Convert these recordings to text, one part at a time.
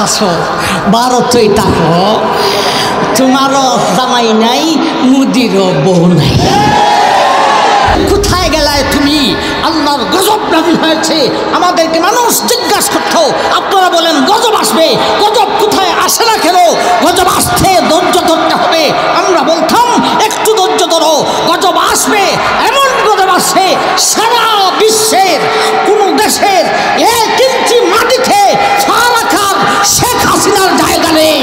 আসতেছো, ভারতই থাকো, তোমারও জামাই নাই, মুদিরও বউ নাই। কোথায় গেলায় তুমি? আল্লাহর গজব নাজিল হয়েছে। আমাদেরকে মানুষ জিজ্ঞাসা করতো, আপনারা বলেন গজব আসবে, গজব কোথায় আসে না কেন? গজব আসতে ধৈর্য ধরতে হবে। আমরা বলতাম একটু ধৈর্য ধরো, গজব আসবে। এমন গজব আসে সারা বিশ্বের কোনো দেশের 1 ইঞ্চি মাটিতে পা রাখার শেখ হাসিনার জায়গা নেই।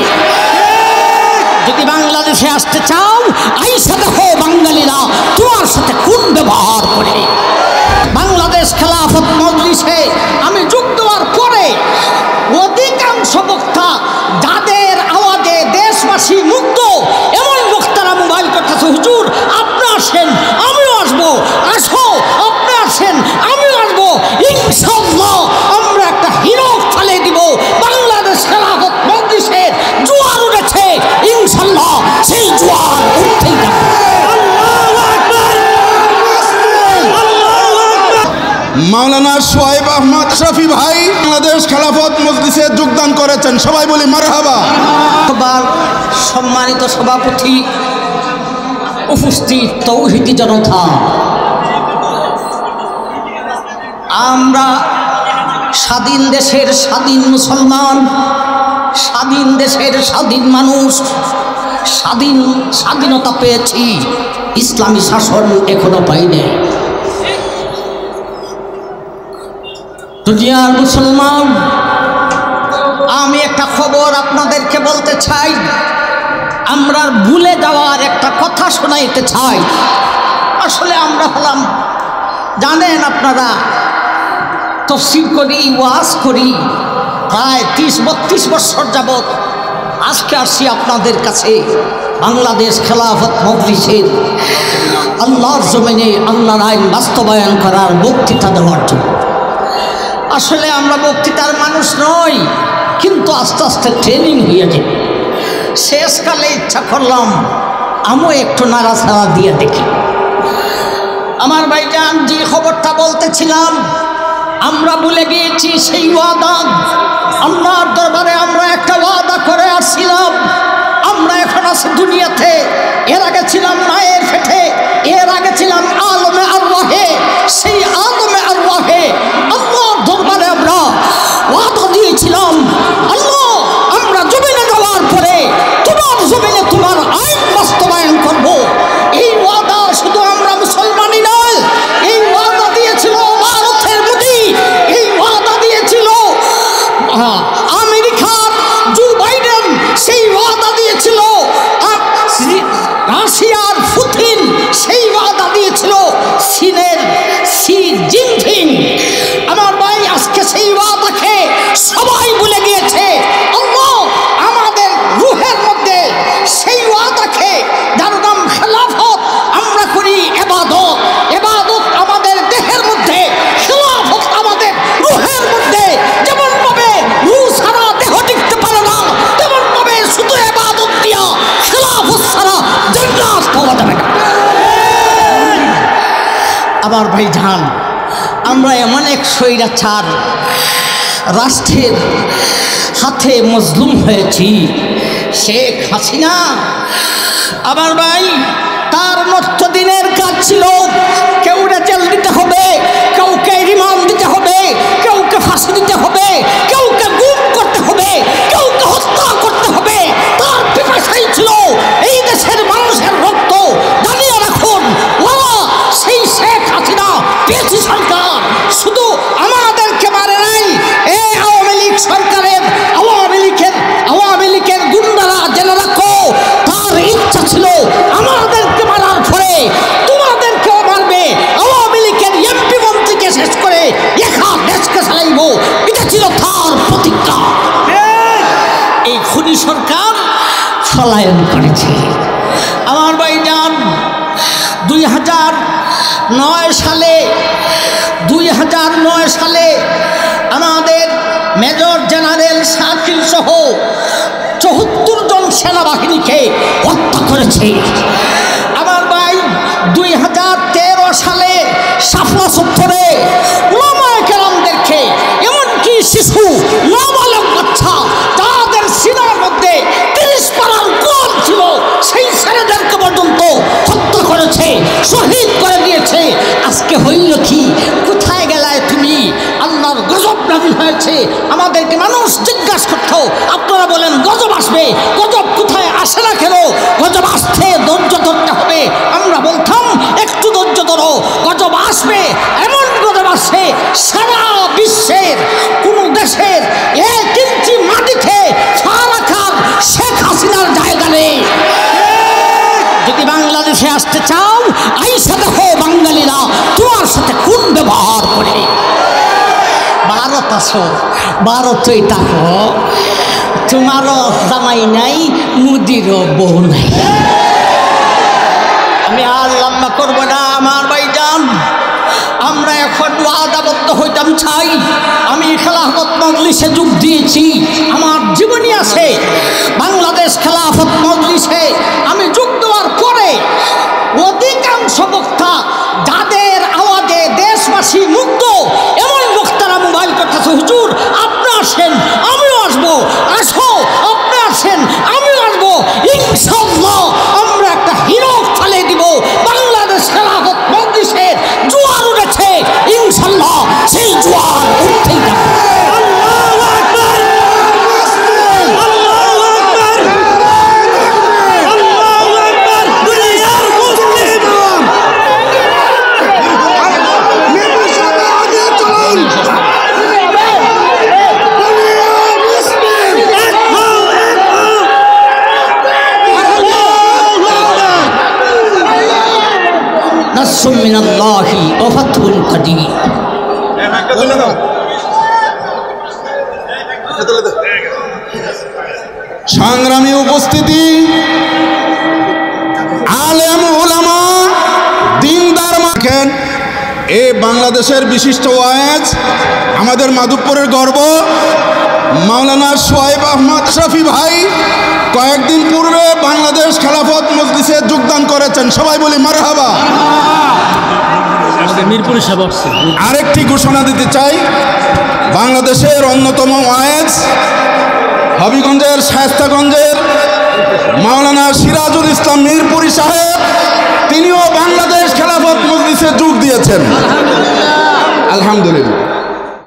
যদি বাংলাদেশে আসতে চাও, আইসা দেখো বাঙালিরা তোমার সাথে কোন ব্যবহার করে। বাংলাদেশ খেলাফত মজলিসে আমি যোগ দেওয়ার পরে অধিকাংশ বক্তা যাদের আওয়াজে দেশবাসী মুগ্ধ, এমন বক্তারা মোবাইল করতেছে, হুজুর আপনি আসেন আমিও আসবো, আসো আপনি আসেন আমিও আসবো, ইনশাআল্লাহ আমরা একটা হিরো ফেলে দিব। বাংলাদেশ খেলাফত মজলিসের জোয়ার উঠেছে, ইনশাআল্লাহ সেই জোয়ার উঠতেই যাবে। মাওলানা সোহাইব আহমদ শফি ভাই বাংলাদেশ খেলাফত মজলিসে যোগদান করেছেন, সবাই বলি মারহাবা। সম্মানিত সভাপতি, উপস্থিত তৌহিদি জনতা, আমরা স্বাধীন দেশের স্বাধীন মুসলমান, স্বাধীন দেশের স্বাধীন মানুষ, স্বাধীনতা পেয়েছি, ইসলামী শাসন এখনো পাইনি। দুনিয়ার মুসলমান, আমি একটা খবর আপনাদেরকে বলতে চাই, আমরা ভুলে যাওয়ার একটা কথা শোনাইতে চাই। আসলে আমরা হলাম, জানেন আপনারা, তফসির করি, ওয়াজ করি প্রায় 30-32 বছর যাবৎ। আজকে আসছি আপনাদের কাছে বাংলাদেশ খেলাফত মজলিসের আল্লাহর জমিনে আল্লাহর আইন বাস্তবায়ন করার বক্তৃতা দেওয়ার জন্য। আসলে আমরা বক্তৃতার মানুষ নই, কিন্তু আস্তে আস্তে ট্রেনিং হয়ে যায়। শেষকালে ইচ্ছা করলাম আমিও একটু নাড়াচাড়া দিয়ে দেখি। আমার ভাইজান, যে খবরটা বলতেছিলাম, আমরা ভুলে গিয়েছি সেই ওয়াদা। আল্লাহর দরবারে আমরা একটা ওয়াদা করে আসছিলাম। আমরা এখন আছি দুনিয়াতে, এর আগে ছিলাম মায়ের পেটে, এর আগে ছিলাম আলমে আরওয়াহে। সেই আলমে আরওয়াহে আল্লাহর দরবারে আমরা ওয়াদা দিয়েছিলাম, আল্লাহ আমরা জমিনে যাওয়ার পরে তোমার জমিনে তোমার আইন বাস্তবায়ন করব। এই ওয়াদা শুধু আমরা মুসলমানই নয়, এই ওয়াদা দিয়েছিল ভারতের মোদি, এই ওয়াদা দিয়েছিল আমেরিকার জো বাইডেন, সেই ওয়াদা দিয়েছিল রাশিয়ার পুতিন, সেই ওয়াদা দিয়েছিল চীনের শি জিনপিং। আমার ভাই, আজকে সেই ওয়াদাকে সবাই ভুলে গিয়েছে। আল্লাহ আমাদের রুহের মধ্যে সেই ওয়াদাকে, যার নাম খেলাফত, আমরা করি ইবাদত। ইবাদত আমাদের দেহের মধ্যে, খেলাফত আমাদের রুহের মধ্যে। যেমন ভাবে রূহ ছাড়া দেহ টিকতে পারে না, তেমন ভাবে শুধু ইবাদত দিয়া খেলাফত ছাড়া জান্নাত পাওয়া যাবে না। আমার ভাইজান, আমরা এমন এক স্বৈরাচার রাষ্ট্রের হাতে মজলুম হয়েছি, শেখ হাসিনা। আমার ভাই, তার মধ্য দিনের কাজ ছিল কেউকে জেল দিতে হবে, কাউকে রিমান্ড দিতে হবে, কাউকে ফাঁসি দিতে হবে, কাউকে গুম করতে হবে, কাউকে হত্যা করতে হবে। তার পিপাসাই ছিল এই দেশের মানুষের রক্ত। জানিয়ে রাখুন, ওরা সেই শেখ হাসিনা পেয়েছি সরকার শুধু আমাদেরকে মারে নাই, এই আওয়ামী লীগ সরকারের আওয়ামী লীগের গুন্ডারা জেনে রাখো, তার ইচ্ছা ছিল আমাদেরকে মারার পরে তোমাদেরকেও মারবে। আওয়ামী লীগের এমপি মন্ত্রীকে শেষ করে একা দেশকে চালাইব, এটা ছিল তার প্রতিজ্ঞা। এই খুনি সরকার পলায়ন করেছে। আমার ভাইজান, 2009 সালে আমাদের মেজর জেনারেল শাকিল সহ 74 জন সেনাবাহিনীকে হত্যা করেছে। আমার ভাই, 2013 সালে শাপলা চত্বরে ওলামায়ে কেরামদেরকে, এমনকি শিশু নাবালক বাচ্চা, আসে আমাদেরকে মানুষ জিজ্ঞাসা করতো, আপনারা বলেন গজব আসবে, গজব কোথায় আসে না কেন? গজব আসতে ধৈর্য ধরতে হবে। আমরা বলতাম একটু ধৈর্য ধরো, গজব আসবে। এমন গজব আসে সারা বিশ্বের কোনো দেশের 1 ইঞ্চি মাটিতে পা রাখার শেখ হাসিনার জায়গা নেই। যদি বাংলাদেশে আসতে চাও, আইসা দেখো বাঙালিরা তোমার সাথে কোন ব্যবহার করে। ভারত আসো, ভারতই থাকো, তোমারও জামাই নাই, মুদিরও বউ নাই। আমি আর লম্বা করবো না আমার ভাইজান। আমরা এখন ওয়াদাবদ্ধ হইতাম চাই। আমি খেলাফত মজলিসে যোগ দিয়েছি, আমার জীবনী আছে। বাংলাদেশ খেলাফত মজলিসে আমি যোগ দেওয়ার পরে অধিকাংশ বক্তা যাদের আওয়াজে দেশবাসী মুগ্ধ, এমন বক্তারা মোবাইল করতেছে, হুজুর আপনি আসেন আমিও আসবো, আসো আপনি আসেন আমিও আসবো, ইনশাআল্লাহ আমরা একটা হিরো ফালে দিব। বাংলাদেশ খেলাফত মজলিসের জোয়ার উঠেছে, ইনশাআল্লাহ সেই জোয়ার উঠতেই থাকবে। নাসরুম মিনাল্লাহি ওয়া ফাতহুন কারীম। সংগ্রামী উপস্থিতি, আলেম ওলামা, দিনদার মাখেন, এ বাংলাদেশের বিশিষ্ট ওয়াজ, আমাদের মাধবপুরের গর্ব মাওলানা সোহাইব আহমদ শফি ভাই কয়েকদিন পূর্বে বাংলাদেশ খেলাফত মজলিসে যোগদান করেছেন। সবাই বলি মারহাবা। আরেকটি ঘোষণা দিতে চাই, বাংলাদেশের অন্যতম ওয়াজ হবিগঞ্জের শায়েস্তাগঞ্জের মাওলানা সিরাজুল ইসলাম মিরপুরি সাহেব, তিনিও বাংলাদেশ খেলাফত মজলিসে যোগ দিয়েছেন। আলহামদুলিল্লাহ।